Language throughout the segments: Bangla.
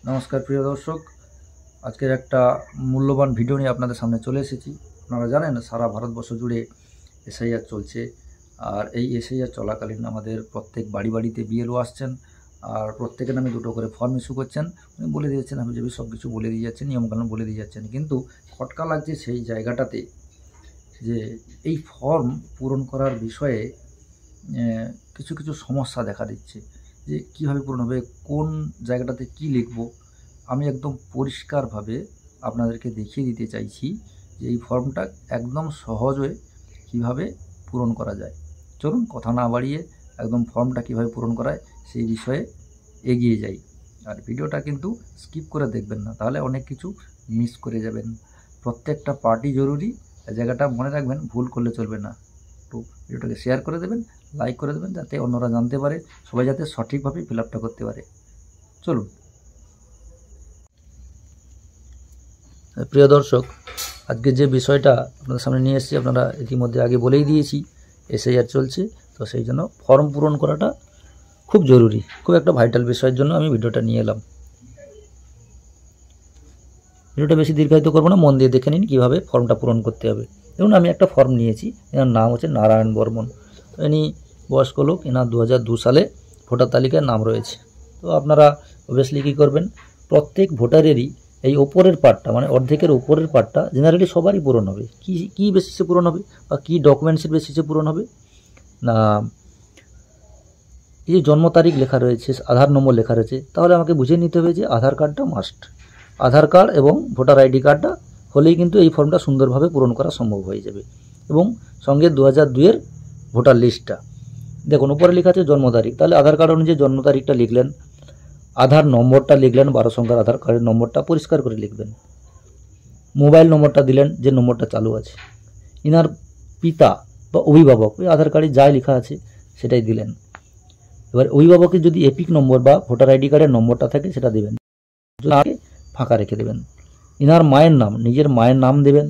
নমস্কার প্রিয় দর্শক, আজকের একটা মূল্যবান ভিডিও নিয়ে আপনাদের সামনে চলে এসেছি। আপনারা জানেন সারা ভারতবর্ষ জুড়ে এসআইআর চলছে, আর এই এসআইআর চলাকালীন আমাদের প্রত্যেক বাড়ি বাড়িতে বিএলও আসছেন, আর প্রত্যেকের নামে দুটো করে ফর্ম ইস্যু করছেন। বলে দিয়েছেন, আমি যদি সব কিছু বলে দিয়ে যাচ্ছেন, নিয়মকানুন বলে দিয়ে যাচ্ছেন, কিন্তু খটকা লাগছে সেই জায়গাটাতে যে এই ফর্ম পূরণ করার বিষয়ে কিছু কিছু সমস্যা দেখা দিচ্ছে। যে কীভাবে পূরণ হবে, কোন জায়গাটাতে কি লিখব, আমি একদম পরিষ্কারভাবে আপনাদেরকে দেখিয়ে দিতে চাইছি যে এই ফর্মটা একদম সহজে কিভাবে পূরণ করা যায়। চলুন কথা না বাড়িয়ে একদম ফর্মটা কিভাবে পূরণ করায় সেই বিষয়ে এগিয়ে যাই। আর ভিডিওটা কিন্তু স্কিপ করে দেখবেন না, তাহলে অনেক কিছু মিস করে যাবেন। প্রত্যেকটা পার্টি জরুরি, জায়গাটা মনে রাখবেন, ভুল করলে চলবে না। তো ভিডিওটাকে শেয়ার করে দেবেন, লাইক করে দেবেন, যাতে অন্যরা জানতে পারে, সবাই যাতে সঠিকভাবে ফিল আপটা করতে পারে। চলুন। প্রিয় দর্শক, আজকে যে বিষয়টা আপনাদের সামনে নিয়ে এসেছি, আপনারা ইতিমধ্যে আগে বলেই দিয়েছি এসআইআর চলছে, তো সেই জন্য ফর্ম পূরণ করাটা খুব জরুরি, খুব একটা ভাইটাল বিষয়ের জন্য আমি ভিডিওটা নিয়ে এলাম। ভিডিওটা বেশি দীর্ঘায়িত করবো না, মন দিয়ে দেখে নিন কীভাবে ফর্মটা পূরণ করতে হবে। দেখুন, আমি একটা ফর্ম নিয়েছি, এনার নাম হচ্ছে নারায়ণ বর্মন। ইনি বয়স্ক লোক, এনার 2002 সালে ভোটার তালিকায় নাম রয়েছে। তো আপনারা অবভিয়াসলি কী করবেন, প্রত্যেক ভোটারেরই এই ওপরের পার্টটা, মানে অর্ধেকের ওপরের পার্টটা জেনারেলি সবারই পূরণ হবে। কী বেসিসে পূরণ হবে বা কী ডকুমেন্টসের বেসিসে পূরণ হবে না, এই যে জন্ম তারিখ লেখা রয়েছে, আধার নম্বর লেখা রয়েছে, তাহলে আমাকে বুঝে নিতে হবে যে আধার কার্ডটা মাস্ট। আধার কার্ড এবং ভোটার আইডি কার্ডটা হলেই কিন্তু এই ফর্মটা সুন্দরভাবে পূরণ করা সম্ভব হয়ে যাবে। এবং সঙ্গে 2002-এর ভোটার লিস্টটা দেখুন, উপরে লেখা আছে জন্ম তারিখ, তাহলে আধার কার্ড অনুযায়ী জন্ম তারিখটা লিখলেন, আধার নম্বরটা লিখলেন, 12 সংখ্যার আধার কার্ডের নম্বরটা পরিষ্কার করে লিখবেন, মোবাইল নম্বরটা দিলেন যে নম্বরটা চালু আছে, ইনার পিতা বা অভিভাবক ওই আধার কার্ডে যাই লেখা আছে সেটাই দিলেন। এবার অভিভাবকের যদি এপিক নম্বর বা ভোটার আইডি কার্ডের নম্বরটা থাকে সেটা দেবেন, ফাঁকা রেখে দেবেন। ইনার মায়ের নাম, নিজের মায়ের নাম দেবেন,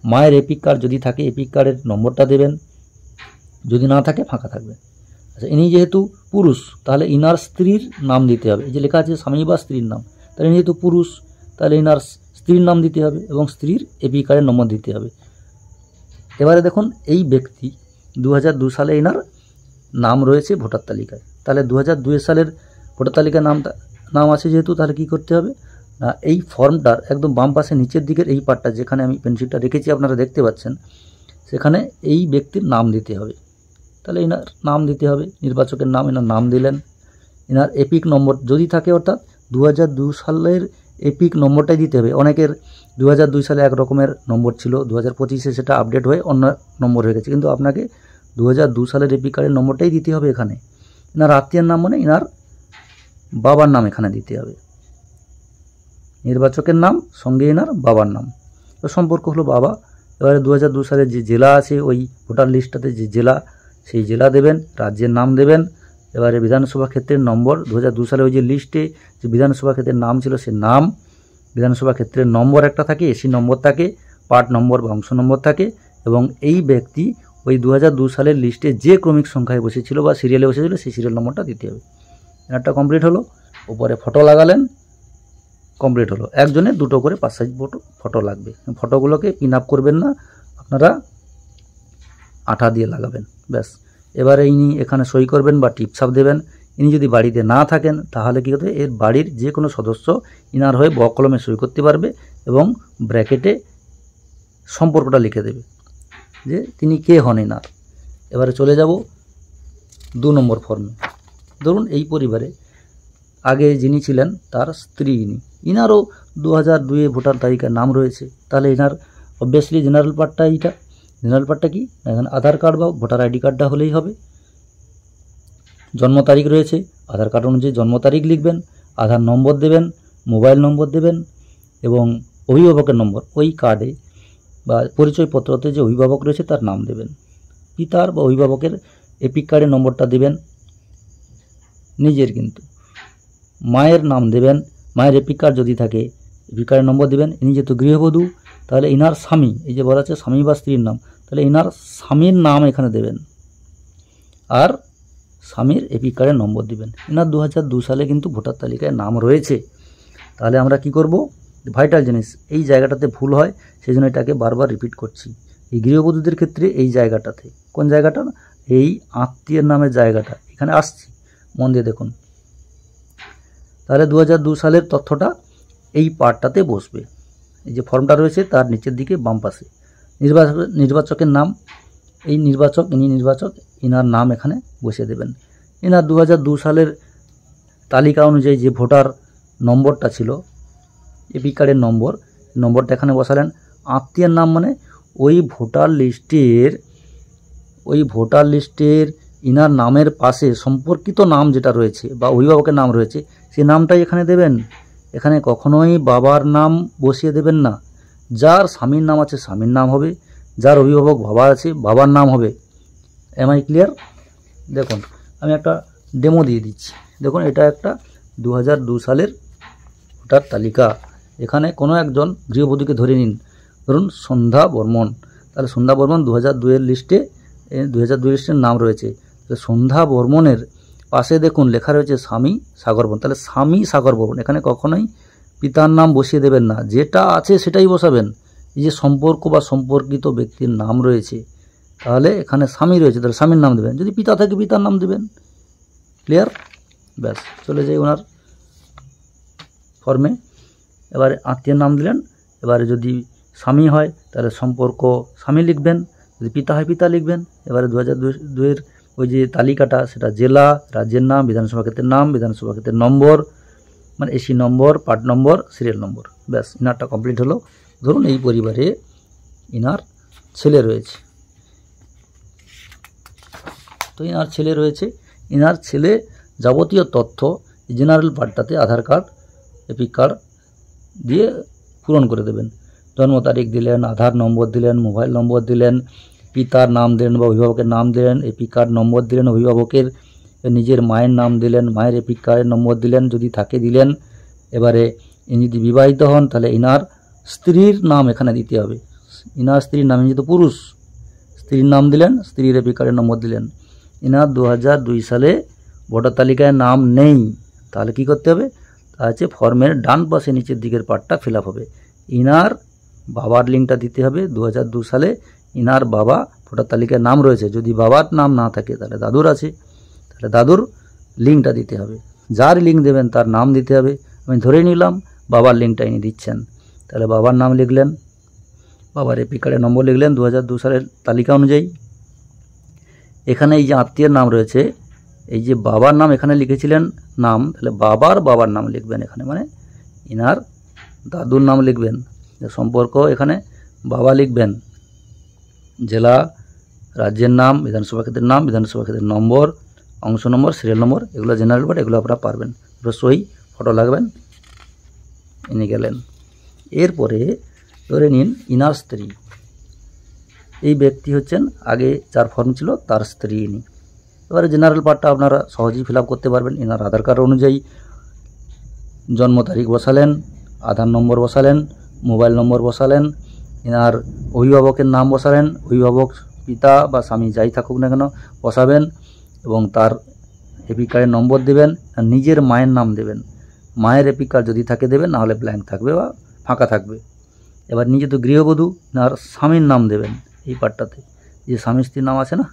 মায়ের এপিক কার্ড যদি থাকে এপিক কার্ডের নম্বরটা দেবেন, যদি না থাকে ফাঁকা থাকবে। আচ্ছা, ইনি যেহেতু পুরুষ, তাহলে ইনার স্ত্রীর নাম দিতে হবে। এই যে লেখা আছে স্বামী বা স্ত্রীর নাম, তাহলে ইনি যেহেতু পুরুষ, তাহলে ইনার স্ত্রীর নাম দিতে হবে এবং স্ত্রীর এপিক কার্ডের নম্বর দিতে হবে। এবারে দেখুন, এই ব্যক্তি 2002 সালে ইনার নাম রয়েছে ভোটার তালিকায়, তাহলে 2002 সালের ভোটার তালিকায় নাম আছে যেহেতু, তাহলে কি করতে হবে না, এই ফর্মটার একদম বাম পাশে নিচের দিকের এই পার্টটা যেখানে আমি পেন্সিলটা রেখেছি আপনারা দেখতে পাচ্ছেন, সেখানে এই ব্যক্তির নাম দিতে হবে। তাহলে এনার নাম দিতে হবে, নির্বাচকের নাম, এনার নাম দিলেন, এনার এপিক নম্বর যদি থাকে, অর্থাৎ 2002 সালের এপিক নম্বরটাই দিতে হবে। অনেকের 2002 সালে এক রকমের নম্বর ছিল, 2025-এ সেটা আপডেট হয়ে অন্য নম্বর হয়ে গেছে, কিন্তু আপনাকে 2002 সালের এপিক কার্ডের নম্বরটাই দিতে হবে এখানে। এনার আত্মীয়ের নাম মানে এনার বাবার নাম এখানে দিতে হবে, নির্বাচকের নাম সঙ্গে এনার বাবার নাম, তো সম্পর্ক হলো বাবা। এবারে 2002 সালে যে জেলা আছে ওই ভোটার লিস্টটাতে যে জেলা, সেই জেলা দেবেন, রাজ্যের নাম দেবেন। এবারে বিধানসভা ক্ষেত্রের নম্বর, 2002 সালে ওই যে লিস্টে যে বিধানসভা ক্ষেত্রের নাম ছিল সে নাম, বিধানসভা ক্ষেত্রের নম্বর একটা থাকে, এসি নম্বর থাকে, পার্ট নম্বর বা অংশ নম্বর থাকে, এবং এই ব্যক্তি ওই 2002 সালের লিস্টে যে ক্রমিক সংখ্যায় বসেছিল বা সিরিয়ালে বসেছিল সেই সিরিয়াল নম্বরটা দিতে হবে। একটা কমপ্লিট হলো, উপরে ফটো লাগালেন, কমপ্লিট হলো। একজনের দুটো করে 5 সাইজ ফটো লাগবে। ফটোগুলোকে পিন আপ করবেন না, আপনারা আঠা দিয়ে লাগাবেন, ব্যাস। এবারে ইনি এখানে সই করবেন বা টিপছাপ দেবেন। ইনি যদি বাড়িতে না থাকেন তাহলে কী করতে, এর বাড়ির যে কোনো সদস্য ইনার হয়ে বকলমে সই করতে পারবে এবং ব্র্যাকেটে সম্পর্কটা লিখে দেবে যে তিনি কে হন এনার। এবারে চলে যাব 2 নম্বর ফর্মে। ধরুন এই পরিবারে আগে যিনি ছিলেন তার স্ত্রী, ইনারও 2002-এ ভোটার তালিকায় নাম রয়েছে, তাহলে এনার অবভিয়াসলি জেনারেল পার্টটা এইটা। জেনারেল পার্টটা কি, এখানে আধার কার্ড বা ভোটার আইডি কার্ডটা হলেই হবে। জন্ম তারিখ রয়েছে, আধার কার্ড অনুযায়ী জন্ম তারিখ লিখবেন, আধার নম্বর দেবেন, মোবাইল নম্বর দেবেন এবং অভিভাবকের নম্বর ওই কার্ডে বা পরিচয়পত্রতে যে অভিভাবক রয়েছে তার নাম দেবেন। পিতার বা অভিভাবকের এপিক কার্ডের নম্বরটা দেবেন নিজের, কিন্তু মায়ের নাম দেবেন, মায়ের এপিক কার্ড যদি থাকে এপিক কার্ডের নম্বর দেবেন। ইনি যেহেতু গৃহবধূ, তাহলে ইনার স্বামী, এই যে বলা আছে স্বামী বা স্ত্রীর নাম, তাহলে ইনার স্বামীর নাম এখানে দেবেন আর স্বামীর এপিক কার্ডের নম্বর দিবেন। ইনার 2002 সালে কিন্তু ভোটার তালিকায় নাম রয়েছে, তাহলে আমরা কি করব, ভাইটাল জিনিস, এই জায়গাটাতে ভুল হয় সেই জন্য এটাকে বারবার রিপিট করছি। এই গৃহবধূদের ক্ষেত্রে এই জায়গাটাতে, কোন জায়গাটা, এই আত্মীয়ের নামের জায়গাটা এখানে আসছি, মন দিয়ে দেখুন। তাহলে 2002 সালের তথ্যটা এই পার্টটাতে বসবে। এই যে ফর্মটা রয়েছে তার নিচের দিকে বাম পাশে নির্বাচকের নাম, এই নির্বাচক, ইনি নির্বাচক, ইনার নাম এখানে বসিয়ে দেবেন। ইনার 2002 সালের তালিকা অনুযায়ী যে ভোটার নম্বরটা ছিল, এপিক কার্ডের নম্বরটা এখানে বসালেন। আত্মীয়ের নাম মানে ওই ভোটার লিস্টের ইনার নামের পাশে সম্পর্কিত নাম যেটা রয়েছে বা অভিভাবকের নাম রয়েছে সেই নামটাই এখানে দেবেন। এখানে কখনোই বাবার নাম বসিয়ে দেবেন না। যার স্বামীর নাম আছে স্বামীর নাম হবে, যার অভিভাবক বাবা আছে বাবার নাম হবে। Am I clear? দেখুন আমি একটা ডেমো দিয়ে দিচ্ছি। দেখুন এটা একটা 2002 সালের ভোটার তালিকা। এখানে কোনো একজন গৃহবধূকে ধরে নিন, ধরুন সন্ধ্যা বর্মন। তাহলে সন্ধ্যা বর্মন 2002 লিস্টের নাম রয়েছে। তাহলে সন্ধ্যা বর্মনের পাশে দেখুন লেখা রয়েছে স্বামী সাগর বর্মন। তাহলে স্বামী সাগর বর্মন, এখানে কখনোই পিতার নাম বসিয়ে দেবেন না, যেটা আছে সেটাই বসাবেন। এই যে সম্পর্ক বা সম্পর্কিত ব্যক্তির নাম রয়েছে, তাহলে এখানে স্বামী রয়েছে তাহলে স্বামীর নাম দেবেন, যদি পিতা থাকে পিতার নাম দেবেন। ক্লিয়ার? ব্যাস, চলে যাই ওনার ফর্মে। এবারে আত্মীয়ের নাম দিলেন। এবারে যদি স্বামী হয় তাহলে সম্পর্ক স্বামী লিখবেন, যদি পিতা হয় পিতা লিখবেন। এবারে 2002 ওই যে তালিকাটা, সেটা জেলা, রাজ্যের নাম, বিধানসভা ক্ষেত্রের নাম, বিধানসভা ক্ষেত্রের নম্বর মানে এসি নম্বর, পার্ট নম্বর, সিরিয়াল নম্বর। ব্যাস, ইনারটা কমপ্লিট হলো। ধরুন এই পরিবারে ইনার ছেলে রয়েছে, তো ইনার ছেলে রয়েছে, ইনার ছেলে যাবতীয় তথ্য জেনারেল পার্টটাতে আধার কার্ড, এপিক কার্ড দিয়ে পূরণ করে দেবেন। জন্ম তারিখ দিলেন, আধার নম্বর দিলেন, মোবাইল নম্বর দিলেন, পিতার নাম দিলেন বা অভিভাবকের নাম দিলেন, এপিক কার্ড নম্বর দিলেন, অভিভাবকের নিজের মায়ের নাম দিলেন, মায়ের এপিক কার্ডের নম্বর দিলেন যদি থাকে দিলেন। এবারে ইনি যদি বিবাহিত হন তাহলে ইনার স্ত্রীর নাম এখানে দিতে হবে। ইনার স্ত্রীর নাম, যেহেতু পুরুষ, স্ত্রীর নাম দিলেন, স্ত্রীর এপিক কার্ডের নম্বর দিলেন। ইনার 2002 সালে ভোটার তালিকায় নাম নেই, তাহলে কি করতে হবে, তা হচ্ছে ফর্মের ডান পাশে নিচের দিকের পার্টটা ফিল আপ হবে। ইনার বাবার লিঙ্কটা দিতে হবে। 2002 সালে ইনার বাবা ভোটার তালিকায় নাম রয়েছে, যদি বাবার নাম না থাকে তাহলে দাদুর আছে, তাহলে দাদুর লিঙ্কটা দিতে হবে। যার লিঙ্ক দেবেন তার নাম দিতে হবে। আমি ধরে নিলাম বাবার লিঙ্কটা ইনি দিচ্ছেন, তাহলে বাবার নাম লিখলেন, বাবার এপিক কার্ডের নম্বর লিখলেন 2002 সালের তালিকা অনুযায়ী। এখানে এই যে আত্মীয়ের নাম রয়েছে, এই যে বাবার নাম এখানে লিখেছিলেন নাম, তাহলে বাবার নাম লিখবেন এখানে, মানে ইনার দাদুর নাম লিখবেন। সম্পর্ক এখানে বাবা লিখবেন, জেলা, রাজ্যের নাম, বিধানসভা ক্ষেত্রের নাম, বিধানসভা ক্ষেত্রের নম্বর, অংশ নম্বর, সিরিয়াল নম্বর, এগুলো জেনারেল পার্ট, এগুলো আপনারা পারবেন। সই ফটো লাগবেন, ইনি গেলেন। এরপরে ধরে নিন ইনার স্ত্রী, এই ব্যক্তি হচ্ছেন আগে যার ফর্ম ছিল তার স্ত্রী ইনি। এবারে জেনারেল পার্টটা আপনারা সহজেই ফিল আপ করতে পারবেন। ইনার আধার কার্ড অনুযায়ী জন্ম তারিখ বসালেন, আধার নম্বর বসালেন, মোবাইল নম্বর বসালেন, ইনার অভিভাবকের নাম বসালেন, অভিভাবক পিতা বা স্বামী যাই থাকুক না কেন বসাবেন, এবং তার এপিক কার্ডের নম্বর দেবেন, আর নিজের মায়ের নাম দেবেন। মায়ের এপিক কার্ড যদি থাকে দেবেন, নাহলে ব্ল্যাঙ্ক থাকবে বা ফাঁকা থাকবে। এবার নিজে তো গৃহবধূ, আর স্বামীর নাম দেবেন এই পার্টটাতে, যে স্বামী স্ত্রীর নাম আছে না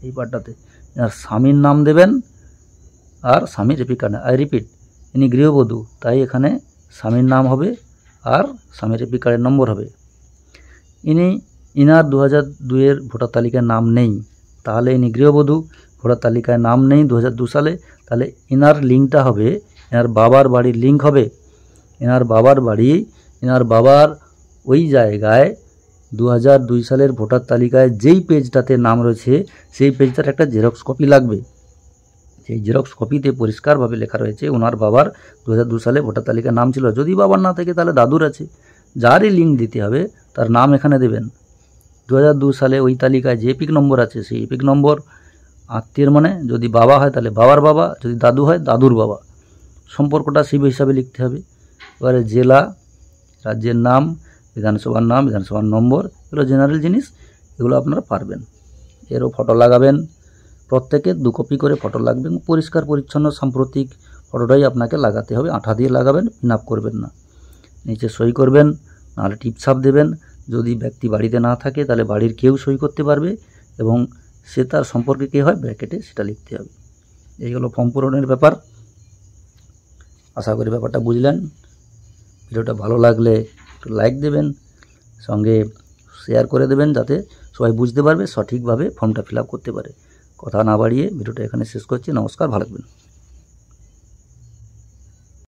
এই পার্টটাতে, আর স্বামীর নাম দেবেন আর স্বামীর এপিক কার্ড। আই রিপিট, ইনি গৃহবধূ তাই এখানে স্বামীর নাম হবে আর স্বামীর এপিক কার্ডের নম্বর হবে। ইনার 2002 ভোটার তালিকায় নাম নেই, তাহলে ইনি গৃহবধূ, ভোটার তালিকায় নাম নেই 2002 সালে, তাহলে ইনার লিঙ্কটা হবে, এনার বাবার বাড়ির লিঙ্ক হবে। এনার বাবার বাড়ি, এনার বাবার ওই জায়গায় 2002 সালের ভোটার তালিকায় যেই পেজটাতে নাম রয়েছে সেই পেজটার একটা জেরক্স কপি লাগবে। সেই জেরক্স কপিতে পরিষ্কারভাবে লেখা রয়েছে ওনার বাবার 2002 সালে ভোটার তালিকায় নাম ছিল। যদি বাবার না থাকে তাহলে দাদুর আছে, যারই লিঙ্ক দিতে হবে তার নাম এখানে দেবেন। 2002 সালে ওই তালিকায় যে এপিক নম্বর আছে সেই এপিক নম্বর। আত্মীয়ের মানে যদি বাবা হয় তাহলে বাবার বাবা, যদি দাদু হয় দাদুর বাবা। সম্পর্কটা সেই হিসাবে লিখতে হবে। এবারে জেলা, রাজ্যের নাম, বিধানসভার নাম, বিধানসভার নম্বর, এগুলো জেনারেল জিনিস, এগুলো আপনারা পারবেন। এরও ফটো লাগাবেন, প্রত্যেকে 2 কপি করে ফটো লাগবে। পরিষ্কার পরিচ্ছন্ন সাম্প্রতিক ফটোটাই আপনাকে লাগাতে হবে, আঠা দিয়ে লাগাবেন, পিন আপ করবেন না। নিচে সই করবেন, নাহলে টিপছাপ দেবেন। যদি ব্যক্তি বাড়িতে না থাকে তাহলে বাড়ির কেউ সই করতে পারবে এবং সে তার সম্পর্কে কে হয় ব্র্যাকেটে সেটা লিখতে হবে। এই হলো ফর্ম পূরণের ব্যাপার। আশা করি ব্যাপারটা বুঝলেন। ভিডিওটা ভালো লাগলে একটু লাইক দেবেন, সঙ্গে শেয়ার করে দেবেন যাতে সবাই বুঝতে পারবে, সঠিকভাবে ফর্মটা ফিল আপ করতে পারে। কথা না বাড়িয়ে ভিডিওটা এখানে শেষ করছি। নমস্কার, ভালো থাকবেন।